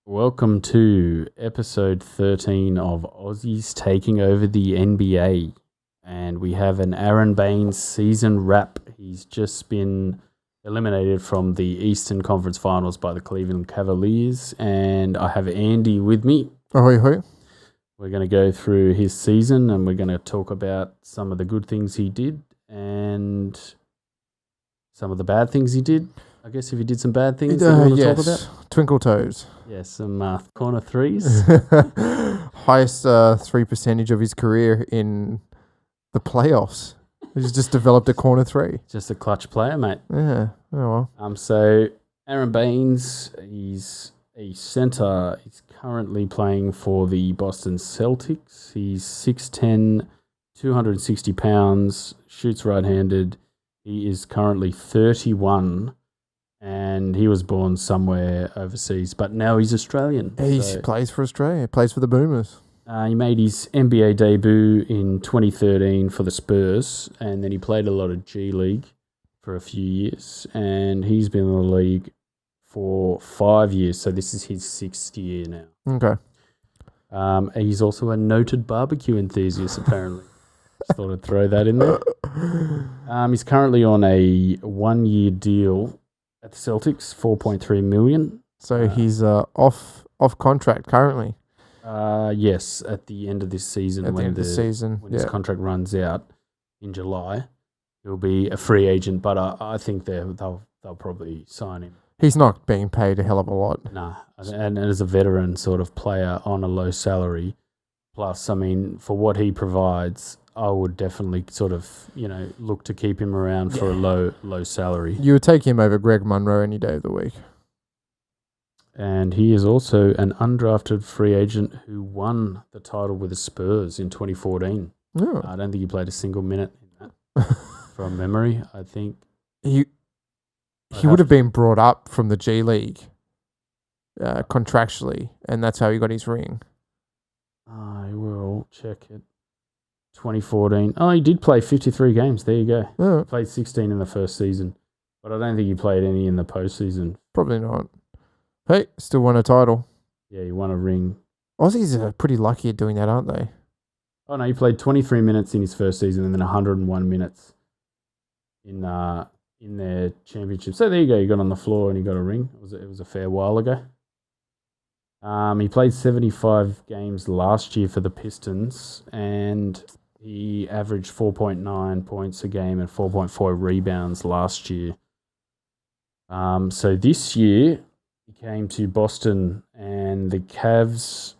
Welcome to episode 13 of Aussies taking over the NBA. And we have an Aron Baynes season wrap. He's just been eliminated from the Eastern Conference Finals by the Cleveland Cavaliers. And I have Andy with me. Ahoy, ahoy. We're going to go through his season and we're going to talk about some of the good things he did and some of the bad things he did. I guess if he did some bad things that we want to talk about. Twinkle toes. Yeah, some corner threes. Highest 3 percentage of his career in the playoffs. He's just developed a corner three. Just a clutch player, mate. Yeah. Oh well. So Aron Baynes, he's a centre. He's currently playing for the Boston Celtics. He's 6'10", 260 pounds, shoots right-handed. He is currently 31. And he was born somewhere overseas, but now he's Australian. He plays for Australia. He plays for the Boomers. He made his NBA debut in 2013 for the Spurs, and then he played a lot of G League for a few years. And he's been in the league for 5 years, so this is his 6th year now. Okay. He's also a noted barbecue enthusiast, apparently. Just thought I'd throw that in there. He's currently on a 1-year deal at the Celtics, $4.3 million. So he's off contract currently. Yes, at the end of this season. When his contract runs out in July, he'll be a free agent. But I think they'll probably sign him. He's not being paid a hell of a lot. Nah, and as a veteran sort of player on a low salary, plus, I mean, for what he provides, I would definitely sort of, look to keep him around for a low salary. You would take him over Greg Monroe any day of the week. And he is also an undrafted free agent who won the title with the Spurs in 2014. Oh. I don't think he played a single minute in that. From memory, I think. He would have been brought up from the G League contractually, and that's how he got his ring. I will check it. 2014. Oh, he did play 53 games. There you go. Oh. He played 16 in the first season, but I don't think he played any in the postseason. Probably not. Hey, still won a title. Yeah, he won a ring. Aussies are pretty lucky at doing that, aren't they? Oh, no, he played 23 minutes in his first season and then 101 minutes in their championship. So there you go. He got on the floor and he got a ring. It was a fair while ago. He played 75 games last year for the Pistons and he averaged 4.9 points a game and 4.4 rebounds last year. So this year, he came to Boston and the Cavs,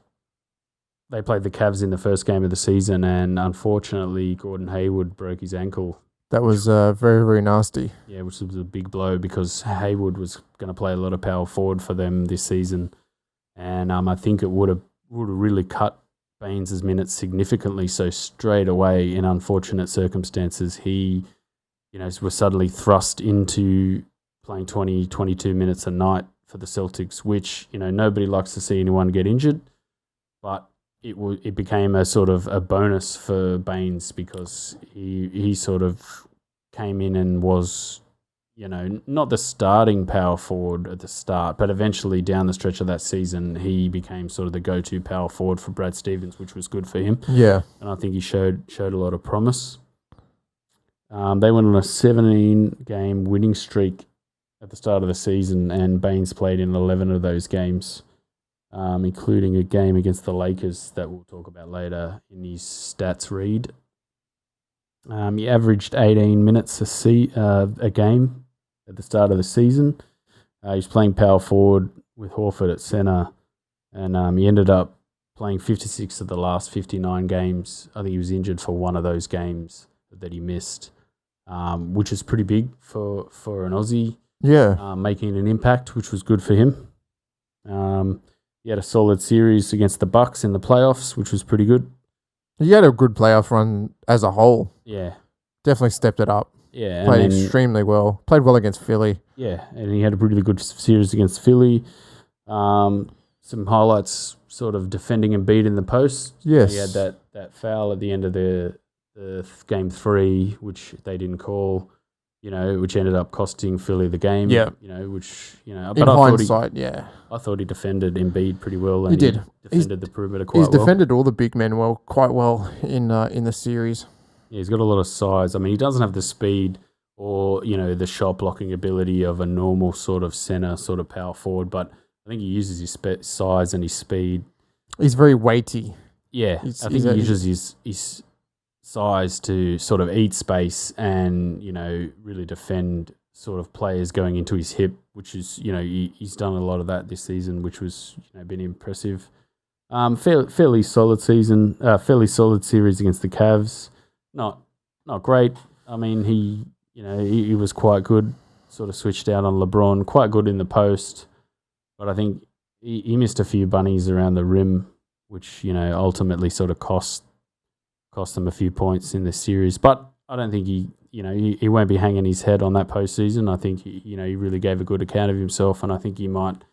they played the Cavs in the first game of the season and unfortunately Gordon Hayward broke his ankle. That was very, very nasty. Yeah, which was a big blow because Hayward was going to play a lot of power forward for them this season. And I think it would have really cut Baynes' minutes significantly. So straight away, in unfortunate circumstances, he, was suddenly thrust into playing 20, 22 minutes a night for the Celtics, which, nobody likes to see anyone get injured. But it became a sort of a bonus for Baynes because he sort of came in and was, not the starting power forward at the start, but eventually down the stretch of that season, he became sort of the go-to power forward for Brad Stevens, which was good for him. Yeah. And I think he showed a lot of promise. They went on a 17-game winning streak at the start of the season, and Baynes played in 11 of those games, including a game against the Lakers that we'll talk about later in his stats read. He averaged 18 minutes a game at the start of the season. He's playing power forward with Horford at center, and he ended up playing 56 of the last 59 games. I think he was injured for one of those games that he missed, which is pretty big for an Aussie. Yeah. Making an impact, which was good for him. He had a solid series against the Bucks in the playoffs, which was pretty good. He had a good playoff run as a whole. Yeah. Definitely stepped it up. Yeah. Played extremely well. Played well against Philly. Yeah, and he had a really good series against Philly. Some highlights sort of defending and beating the post. Yes. He had that foul at the end of the game 3, which they didn't call. which ended up costing Philly the game. Yeah. But In hindsight, I thought he defended Embiid pretty well. And he did. Defended the perimeter quite He's well. defended all the big men quite well in the series. Yeah, he's got a lot of size. I mean, he doesn't have the speed or, the shot blocking ability of a normal sort of center, sort of power forward, but I think he uses his size and his speed. He's very weighty. Yeah, I think he uses his size to sort of eat space and, really defend sort of players going into his hip, which is, he's done a lot of that this season, which was, been impressive. Fairly solid season, fairly solid series against the Cavs. Not great. I mean, he was quite good, sort of switched out on LeBron, quite good in the post, but I think he missed a few bunnies around the rim, which, ultimately sort of cost them a few points in this series. But I don't think he won't be hanging his head on that postseason. I think, he really gave a good account of himself, and I think he might,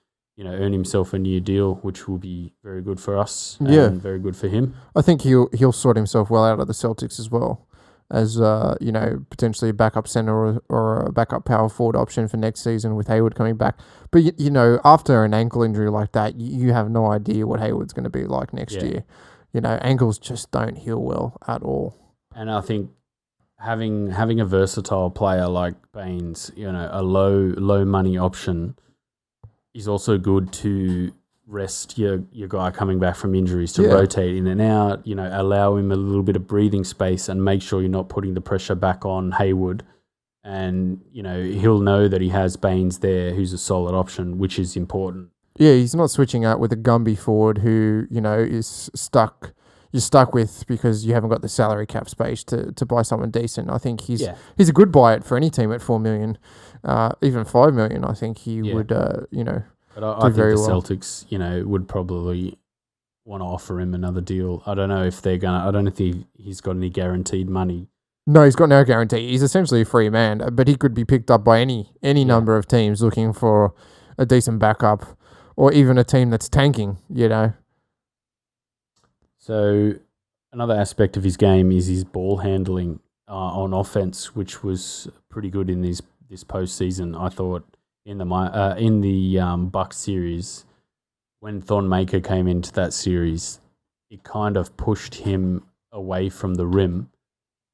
earn himself a new deal, which will be very good for us and very good for him. I think he'll sort himself well out of the Celtics as well, as potentially a backup center or a backup power forward option for next season with Hayward coming back. But after an ankle injury like that, you have no idea what Hayward's going to be like next year. Ankles just don't heal well at all. And I think having a versatile player like Baynes, a low money option, is also good to rest your guy coming back from injuries, to rotate in and out, allow him a little bit of breathing space and make sure you're not putting the pressure back on Hayward. And, he'll know that he has Baynes there, who's a solid option, which is important. Yeah, he's not switching out with a Gumby forward who, is stuck. You're stuck with because you haven't got the salary cap space to buy someone decent. I think he's a good buy it for any team at $4 million, even $5 million. I think he would, But I think the Celtics, would probably want to offer him another deal. I don't know if they're gonna. I don't know if he's got any guaranteed money. No, he's got no guarantee. He's essentially a free man, but he could be picked up by any number of teams looking for a decent backup, or even a team that's tanking. So another aspect of his game is his ball handling on offense, which was pretty good in this postseason. I thought in the Bucks series, when Thon Maker came into that series, it kind of pushed him away from the rim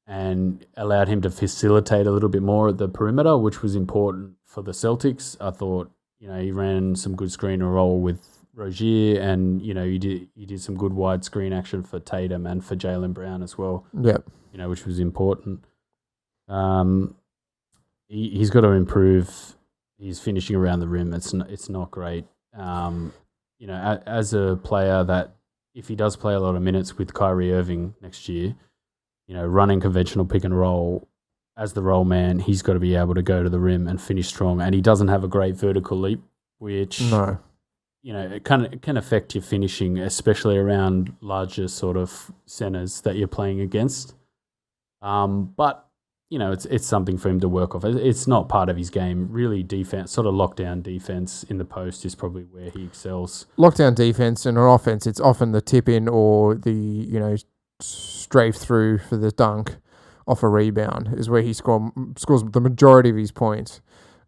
and allowed him to facilitate a little bit more at the perimeter, which was important for the Celtics. I thought, he ran some good screen and roll with Rozier, and he did some good wide screen action for Tatum and for Jaylen Brown as well. Yeah, which was important. He's got to improve his finishing around the rim. It's not great. As a player that, if he does play a lot of minutes with Kyrie Irving next year, running conventional pick and roll as the roll man, he's got to be able to go to the rim and finish strong. And he doesn't have a great vertical leap, which it can affect your finishing, especially around larger sort of centers that you're playing against. But it's something for him to work off. It's not part of his game. Really, defense, sort of lockdown defense in the post is probably where he excels. Lockdown defense and on offense, it's often the tip in or the strafe through for the dunk off a rebound is where he scores the majority of his points.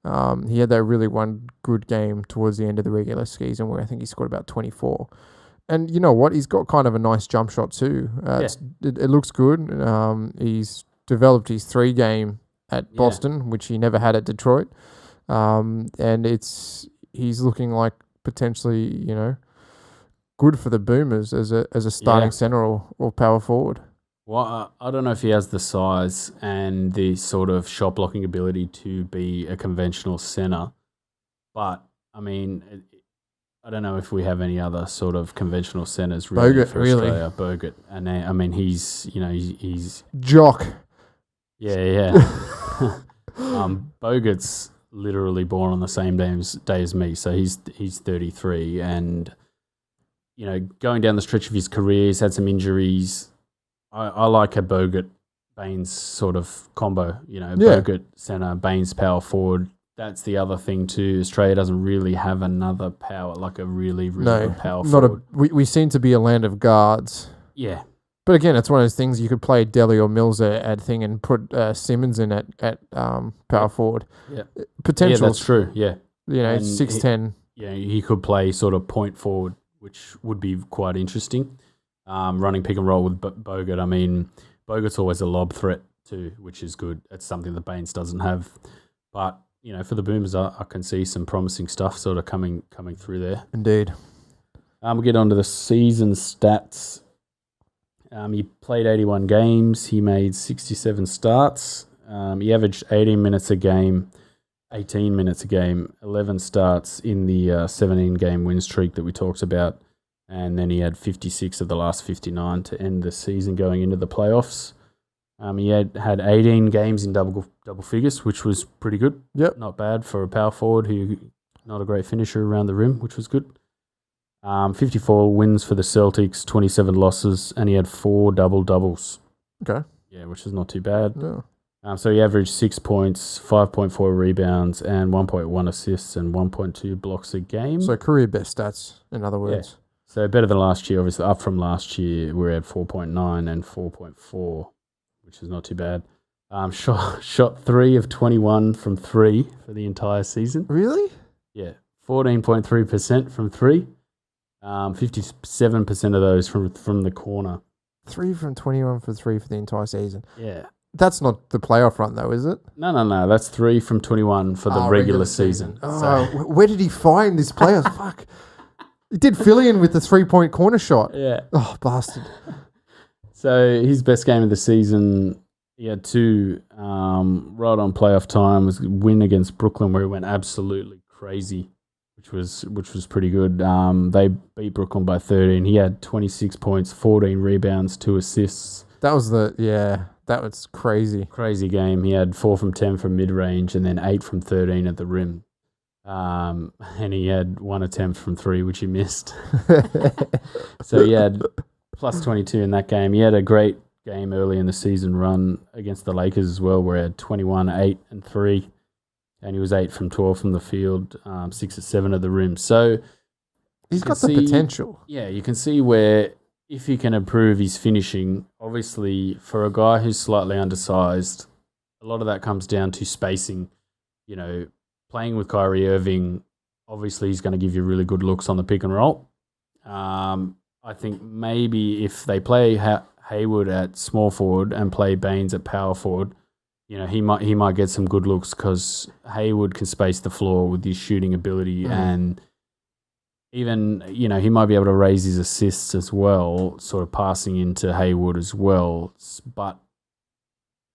He had that really one good game towards the end of the regular season where I think he scored about 24. And you know what? He's got kind of a nice jump shot too. It looks good. He's developed his 3-game at Boston, which he never had at Detroit. And he's looking like potentially, good for the Boomers as a starting center or power forward. Well, I don't know if he has the size and the sort of shot blocking ability to be a conventional center, but I mean, I don't know if we have any other sort of conventional centers really for Australia. Bogut, and I mean, he's Jock. Yeah. Bogut's literally born on the same day as me, so he's 33, and going down the stretch of his career, he's had some injuries. I like a Bogut Baynes sort of combo, Bogut center, Baynes power forward. That's the other thing too. Australia doesn't really have another power, like a really good power forward. We seem to be a land of guards. Yeah. But again, it's one of those things you could play Delhi or Mills at thing and put Simmons in at power forward. Yeah. Potential. Yeah, that's true. Yeah. And 6'10". He could play sort of point forward, which would be quite interesting. Running pick and roll with Bogut. I mean, Bogut's always a lob threat too, which is good. That's something that Baynes doesn't have. But, for the Boomers, I can see some promising stuff sort of coming through there. Indeed. We'll get on to the season stats. He played 81 games. He made 67 starts. He averaged 18 minutes a game, 11 starts in the 17-game win streak that we talked about. And then he had 56 of the last 59 to end the season going into the playoffs. He had 18 games in double figures, which was pretty good. Yep. Not bad for a power forward who not a great finisher around the rim, which was good. 54 wins for the Celtics, 27 losses, and he had 4 double-doubles. Okay. Yeah, which is not too bad. No. So he averaged 6 points, 5.4 rebounds, and 1.1 assists and 1.2 blocks a game. So career best stats, in other words. Yeah. So better than last year, obviously. Up from last year, we had 4.9 and 4.4, which is not too bad. Shot 3 of 21 from 3 for the entire season. Really? Yeah. 14.3% from 3. 57% of those from the corner. 3 from 21 for 3 for the entire season. Yeah. That's not the playoff run, though, is it? No. That's 3 from 21 for the regular season. Oh, where did he find this player? Fuck. He did fill in with the 3-point corner shot. Yeah. Oh, bastard. So his best game of the season, he had 2 right on playoff time, was a win against Brooklyn where he went absolutely crazy, which was pretty good. They beat Brooklyn by 13. He had 26 points, 14 rebounds, 2 assists. That was crazy. Crazy game. He had 4 from 10 from mid-range and then 8 from 13 at the rim. And he had 1 attempt from 3, which he missed. So he had plus 22 in that game. He had a great game early in the season run against the Lakers as well, where he had 21, 8, and 3. And he was 8 from 12 from the field, 6 or 7 at the rim. So he's got the potential. Yeah, you can see where if he can improve his finishing, obviously for a guy who's slightly undersized, a lot of that comes down to spacing. Playing with Kyrie Irving, obviously he's going to give you really good looks on the pick and roll. I think maybe if they play Hayward at small forward and play Baynes at power forward, he might get some good looks because Hayward can space the floor with his shooting ability, and even he might be able to raise his assists as well, sort of passing into Hayward as well. But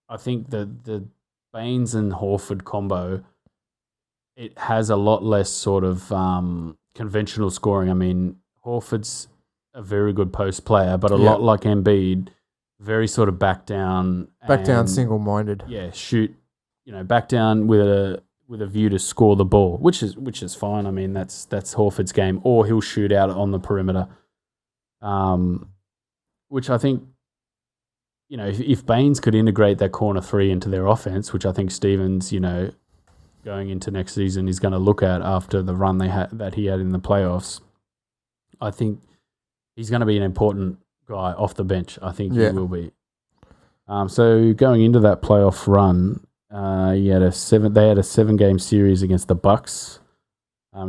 I think the Baynes and Horford combo, it has a lot less sort of conventional scoring. I mean, Horford's a very good post player, but a lot like Embiid, very sort of back down, single-minded. Yeah, shoot, back down with a view to score the ball, which is fine. I mean, that's Horford's game, or he'll shoot out on the perimeter. Which I think, if Baynes could integrate that corner 3 into their offense, which I think Stevens, going into next season is going to look at after the run that he had in the playoffs, I think he's going to be an important guy off the bench. I think he will be. So going into that playoff run, they had a 7-game series against the Bucks.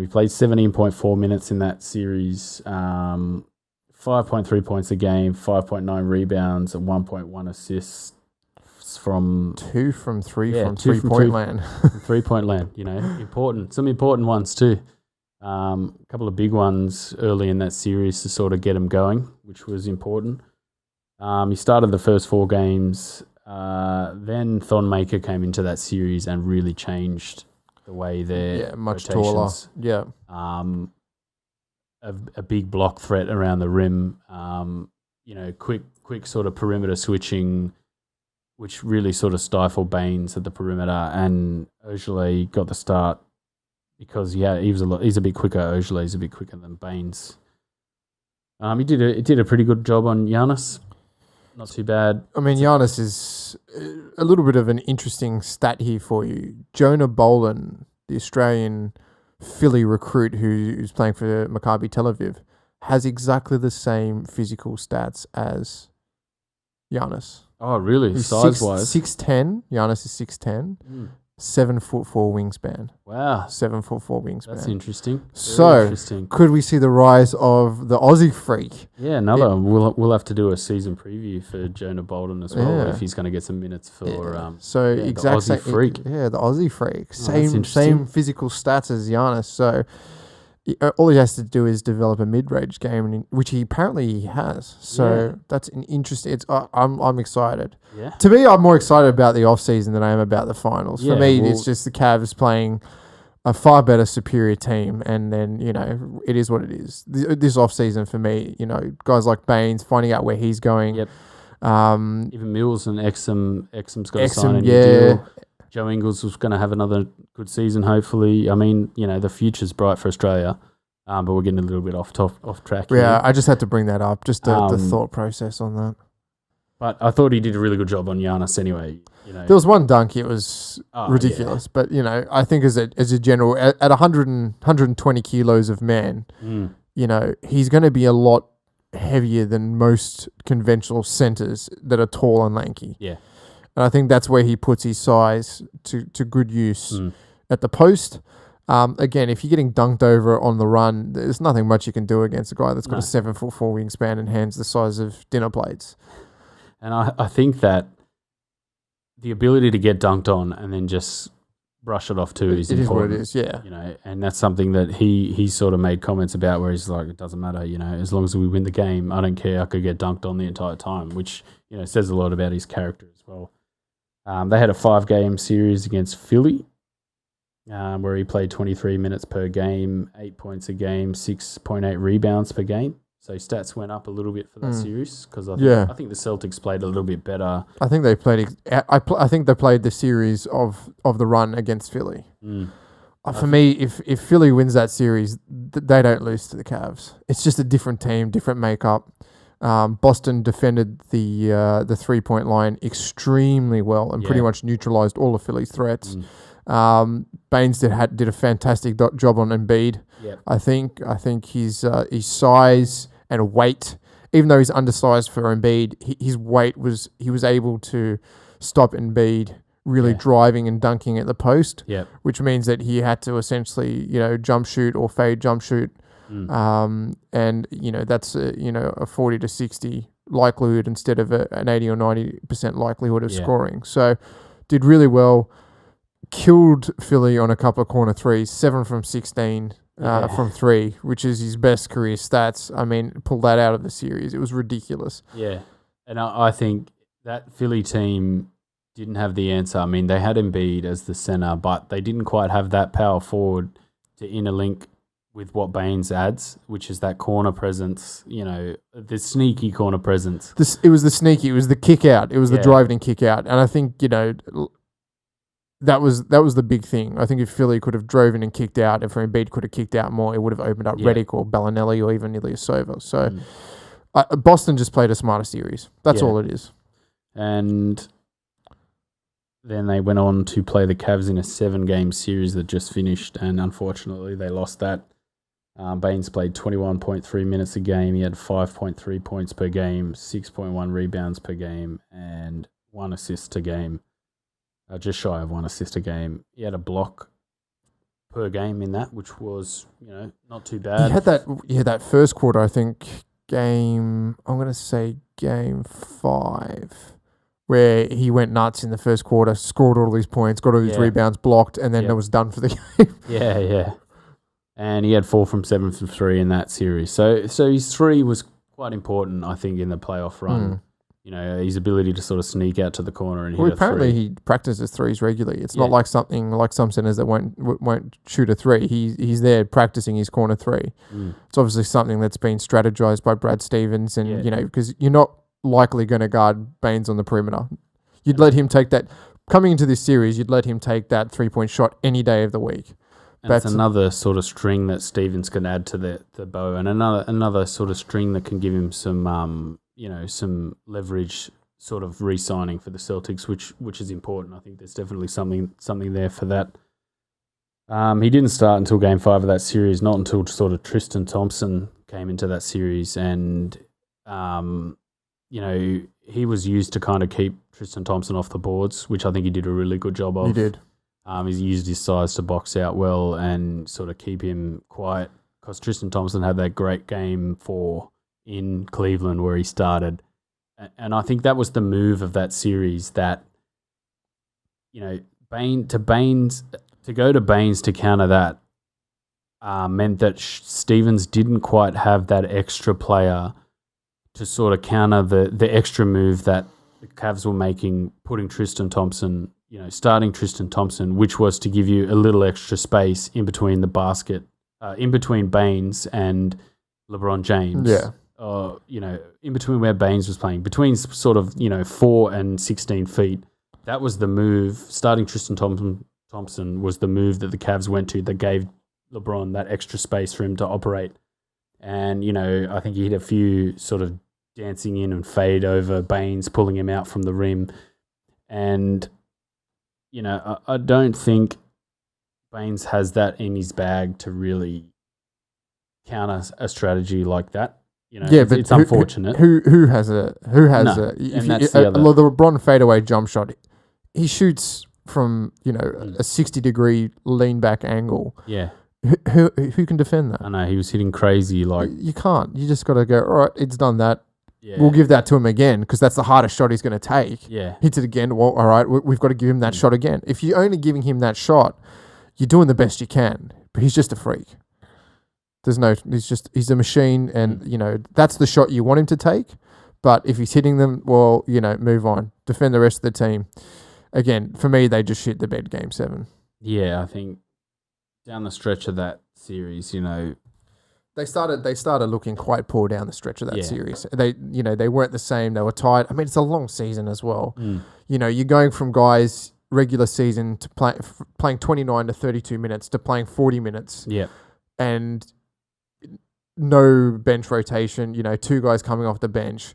He played 17.4 minutes in that series, 5.3 points a game, 5.9 rebounds, and 1.1 assists from 2 from 3 from 3-point land. 3-point land, important. Some important ones too. A couple of big ones early in that series to sort of get him going, which was important. He started the first 4 games. Then Thon Maker came into that series and really changed the way their much rotations. taller. A big block threat around the rim. Quick sort of perimeter switching, which really sort of stifled Baynes at the perimeter, and Ogilvy got the start because he's a bit quicker. Ogilvy's a bit quicker than Baynes. He did a pretty good job on Giannis. Not too bad. I mean, Giannis is a little bit of an interesting stat here for you. Jonah Bolan, the Australian Philly recruit who's playing for Maccabi Tel Aviv, has exactly the same physical stats as Giannis. Oh, really? He's Size-wise? 6'10". Giannis is 6'10". 7'4" wingspan. Wow. 7'4" wingspan. That's interesting. Very So, interesting. could we see the rise of the Aussie freak? Yeah, another. We'll have to do a season preview for Jonah Bolden as well if he's going to get some minutes for. So the exact Aussie freak. Yeah, the Aussie freak. Oh, Same physical stats as Giannis. So all he has to do is develop a mid-range game, which he apparently has. So that's an interesting. I'm excited. Yeah. To me, I'm more excited about the off-season than I am about the finals. Yeah, For me, it's just the Cavs playing a far better, superior team, and then it is what it is. This off-season for me, guys like Baynes finding out where he's going. Yep. Even Mills and Exum's got to sign a new yeah. deal. Joe Ingles was going to have another good season, hopefully. I mean, the future's bright for Australia, but we're getting a little bit off track. Yeah, here. I just had to bring that up, just the thought process on that. But I thought he did a really good job on Giannis anyway. There was one dunk, it was ridiculous. Yeah. But, I think as a general, at 120 kilos of man, he's going to be a lot heavier than most conventional centers that are tall and lanky. Yeah. And I think that's where he puts his size to good use at the post. Again, if you're getting dunked over on the run, there's nothing much you can do against a guy that's got a 7'4" wingspan and hands the size of dinner plates. And I think that the ability to get dunked on and then just brush it off too is important. It is what it is, yeah. And that's something that he sort of made comments about where he's like, it doesn't matter, as long as we win the game, I don't care, I could get dunked on the entire time, which, says a lot about his character as well. They had a 5-game series against Philly, where he played 23 minutes per game, 8 points a game, 6.8 rebounds per game. So his stats went up a little bit for that series because I think the Celtics played a little bit better. I think they played. I think they played the series of the run against Philly. For me, if Philly wins that series, they don't lose to the Cavs. It's just a different team, different makeup. Boston defended the 3-point line extremely well and pretty much neutralized all of Philly's threats. Baynes did a fantastic job on Embiid. Yep. I think his size and weight, even though he's undersized for Embiid, his weight he was able to stop Embiid really driving and dunking at the post. Yep. Which means that he had to essentially jump shoot or fade jump shoot. And that's a 40 to 60 likelihood instead of an 80 or 90% likelihood of scoring. So did really well. Killed Philly on a couple of corner threes, 7 from 16 from 3, which is his best career stats. I mean, pulled that out of the series. It was ridiculous. Yeah, and I think that Philly team didn't have the answer. I mean, they had Embiid as the center, but they didn't quite have that power forward to interlink with what Baynes adds, which is that corner presence, the sneaky corner presence. It was the kick out. It was the driving and kick out. And I think, that was the big thing. I think if Philly could have driven and kicked out, if Embiid could have kicked out more, it would have opened up Redick or Bellinelli or even Ilyasova. So Boston just played a smarter series. That's all it is. And then they went on to play the Cavs in a 7-game series that just finished, and unfortunately they lost that. Baynes played 21.3 minutes a game. He had 5.3 points per game, 6.1 rebounds per game, and 1 assist a game. Just shy of 1 assist a game. He had a block per game in that, which was, not too bad. He had that first quarter, I think, game 5, where he went nuts in the first quarter, scored all these points, got all these rebounds, blocked, and then it was done for the game. Yeah. And he had 4 from 7 from 3 in that series. So his 3 was quite important, I think, in the playoff run. His ability to sort of sneak out to the corner and hit a 3. Apparently he practices threes regularly. It's not like something like some centers that won't shoot a 3. He's there practicing his corner 3. It's obviously something that's been strategized by Brad Stevens, and because you're not likely going to guard Baynes on the perimeter. You'd let him take that coming into this series. You'd let him take that 3-point shot any day of the week. And that's another sort of string that Stevens can add to the bow, and another sort of string that can give him some some leverage sort of re-signing for the Celtics, which is important. I think there's definitely something there for that. He didn't start until Game 5 of that series, not until sort of Tristan Thompson came into that series, and he was used to kind of keep Tristan Thompson off the boards, which I think he did a really good job of. He did. He's used his size to box out well and sort of keep him quiet, because Tristan Thompson had that great game 4 in Cleveland where he started. And I think that was the move of that series, that, to go to Baynes to counter that meant that Stevens didn't quite have that extra player to sort of counter the extra move that the Cavs were making, putting Tristan Thompson, starting Tristan Thompson, which was to give you a little extra space in between the basket, in between Baynes and LeBron James. Yeah. In between where Baynes was playing, between sort of, 4 and 16 feet. That was the move. Starting Tristan Thompson was the move that the Cavs went to that gave LeBron that extra space for him to operate. And, I think he hit a few sort of dancing in and fade over Baynes, pulling him out from the rim. And, I don't think Baynes has that in his bag to really counter a strategy like that. It's unfortunate. Who has a the LeBron fadeaway jump shot? He shoots from a 60-degree lean back angle. Yeah. Who can defend that? I know, he was hitting crazy. You can't. You just got to go, all right, it's done that. Yeah. We'll give that to him again, because that's the hardest shot he's going to take. Yeah. Hits it again. Well, all right, we've got to give him that shot again. If you're only giving him that shot, you're doing the best you can. But he's just a freak. He's a machine, and that's the shot you want him to take. But if he's hitting them, well, move on. Defend the rest of the team. Again, for me, they just shit the bed game 7. Yeah, I think down the stretch of that series, they started looking quite poor down the stretch of that series. They weren't the same. They were tired. I mean, it's a long season as well. You're going from guys regular season to playing 29 to 32 minutes to playing 40 minutes. Yeah, and no bench rotation, 2 guys coming off the bench.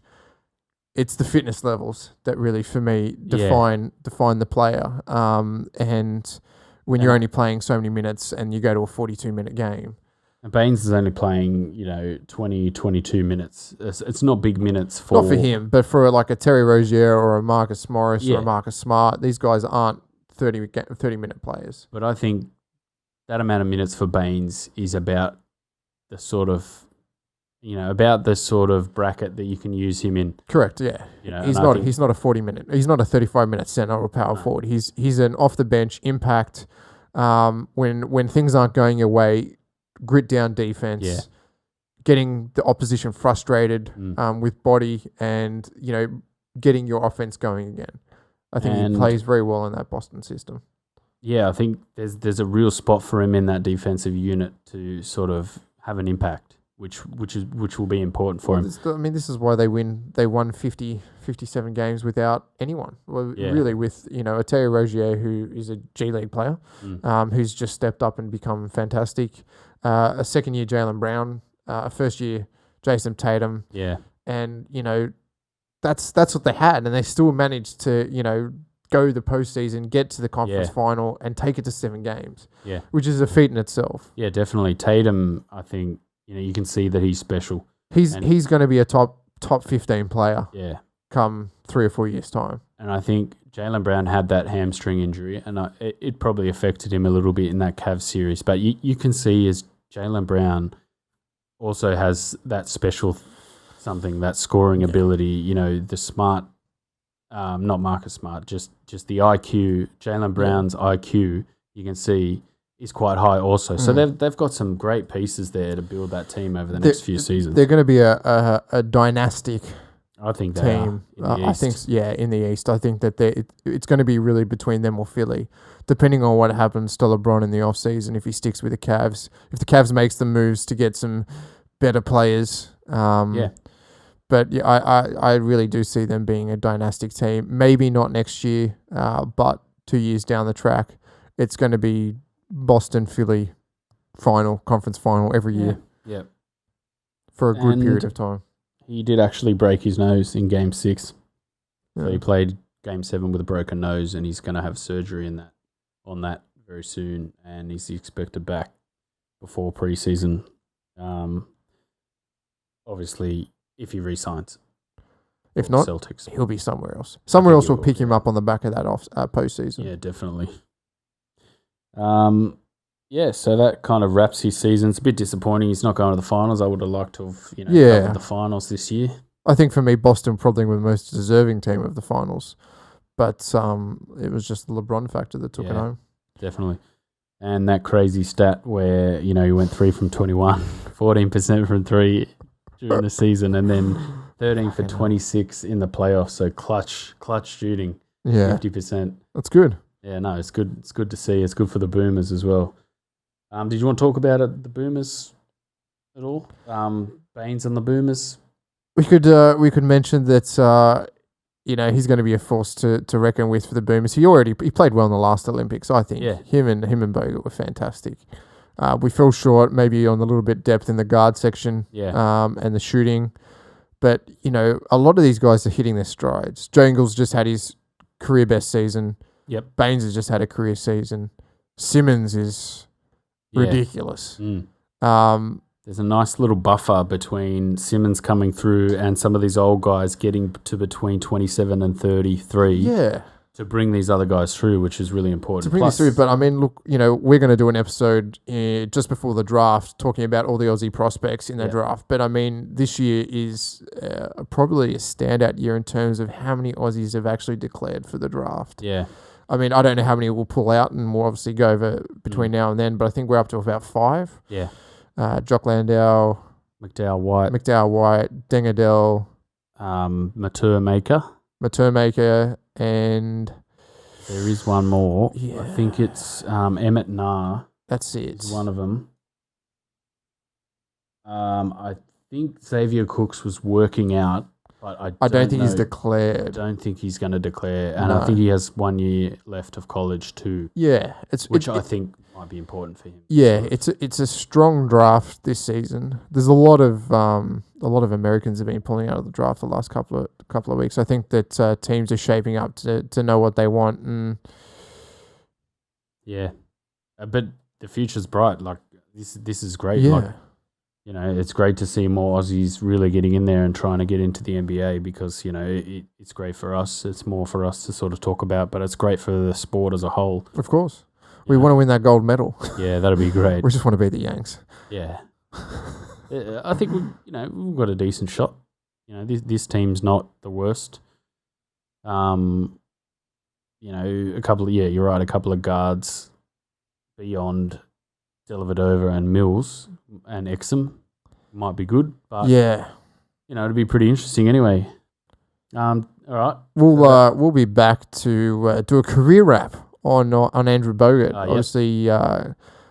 It's the fitness levels that really, for me, define the player. And when you're only playing so many minutes and you go to a 42-minute game. And Baynes is only playing, 20, 22 minutes. It's not big minutes for... Not for him, but for like a Terry Rozier or a Marcus Morris or a Marcus Smart, these guys aren't 30-minute players. But I think that amount of minutes for Baynes is about the sort of bracket that you can use him in. Correct, yeah. He's not a 40-minute. He's not a 35-minute center or power forward. He's an off the bench impact. When things aren't going your way, grit down defense, getting the opposition frustrated with body, and getting your offense going again. I think he plays very well in that Boston system. Yeah, I think there's a real spot for him in that defensive unit to sort of have an impact, which will be important for him. This is why they won 50, 57 games without anyone. Well, really, with a Terry Rozier, who is a G League player, who's just stepped up and become fantastic. A second-year Jaylen Brown, a first-year Jason Tatum. Yeah, and that's what they had, and they still managed to go the postseason, get to the conference final, and take it to 7 games. Yeah, which is a feat in itself. Yeah, definitely. Tatum, I think. You can see that he's special. He's going to be a top 15 player. Yeah, come 3 or 4 years' time. And I think Jaylen Brown had that hamstring injury, and it probably affected him a little bit in that Cavs series. But you can see as Jaylen Brown also has that special something, that scoring ability. The smart, not Marcus Smart, just the IQ. Jaylen Brown's IQ, you can see, is quite high also. So they've got some great pieces there to build that team over the next few seasons. They're going to be a dynastic team. I think in the East. I think that it's going to be really between them or Philly, depending on what happens to LeBron in the offseason, if he sticks with the Cavs. If the Cavs makes the moves to get some better players. But I really do see them being a dynastic team. Maybe not next year, but 2 years down the track, it's going to be Boston, Philly, conference final every year. Yeah. For a good period of time. He did actually break his nose in Game 6. So he played Game 7 with a broken nose, and he's going to have surgery on that very soon, and he's expected back before preseason. Obviously, if he re-signs. If not, Celtics. he'll be somewhere else. Somewhere else he will will, pick him yeah. up on the back of that postseason. Yeah, definitely. So that kind of wraps his season. It's a bit disappointing. He's not going to the finals. I would have liked to have, covered the finals this year. I think for me, Boston probably were the most deserving team of the finals, but it was just the LeBron factor that took it home. Definitely. And that crazy stat where, he went 3 from 21, 14% from 3 during the season, and then 13 for 26 in the playoffs. So clutch shooting, 50%. That's good. Yeah, no, it's good. It's good to see. It's good for the Boomers as well. Did you want to talk about the Boomers at all? Baynes and the Boomers? We could mention that he's going to be a force to reckon with for the Boomers. He played well in the last Olympics, I think. Yeah. Him and Bogut were fantastic. We fell short maybe on a little bit depth in the guard section. And the shooting, but a lot of these guys are hitting their strides. Joe Ingles just had his career best season. Yep. Baynes has just had a career season. Simmons is ridiculous. There's a nice little buffer between Simmons coming through and some of these old guys getting to between 27 and 33. Yeah. To bring these other guys through, which is really important. To bring this through, but I mean, look, we're going to do an episode just before the draft talking about all the Aussie prospects in the draft. But I mean, this year is probably a standout year in terms of how many Aussies have actually declared for the draft. Yeah. I mean, I don't know how many we'll pull out, and we'll obviously go over between now and then, but I think we're up to about 5. Yeah. Jock Landau, McDowell White, Dengadell, Matur-Maker, and there is one more. Yeah. I think it's Emmett Nah. That's it. It's one of them. I think Xavier Cooks was working out, but I don't think he's declared. I don't think he's going to declare, and I think he has 1 year left of college too. Yeah, which I think might be important for him. Yeah, it's a strong draft this season. There's a lot of Americans have been pulling out of the draft the last couple of weeks. I think that teams are shaping up to know what they want, and but the future's bright. Like this is great. Yeah. Like, it's great to see more Aussies really getting in there and trying to get into the NBA because it's great for us. It's more for us to sort of talk about, but it's great for the sport as a whole. Of course. We want to win that gold medal. Yeah, that'd be great. We just want to beat the Yanks. Yeah. I think we've got a decent shot. This team's not the worst. You're right, a couple of guards beyond Dellavedova and Mills and Exum might be good, but it'd be pretty interesting anyway. All right. We'll be back to do a career wrap on Andrew Bogut. Obviously,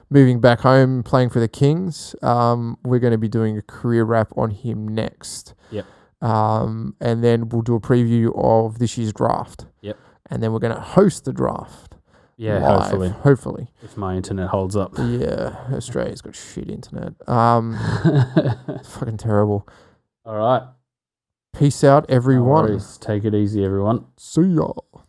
moving back home, playing for the Kings. We're going to be doing a career wrap on him next. Yep. And then we'll do a preview of this year's draft. Yep. And then we're going to host the draft. Yeah, live, hopefully. If my internet holds up. Yeah, Australia's got shit internet. It's fucking terrible. All right. Peace out, everyone. Take it easy, everyone. See y'all.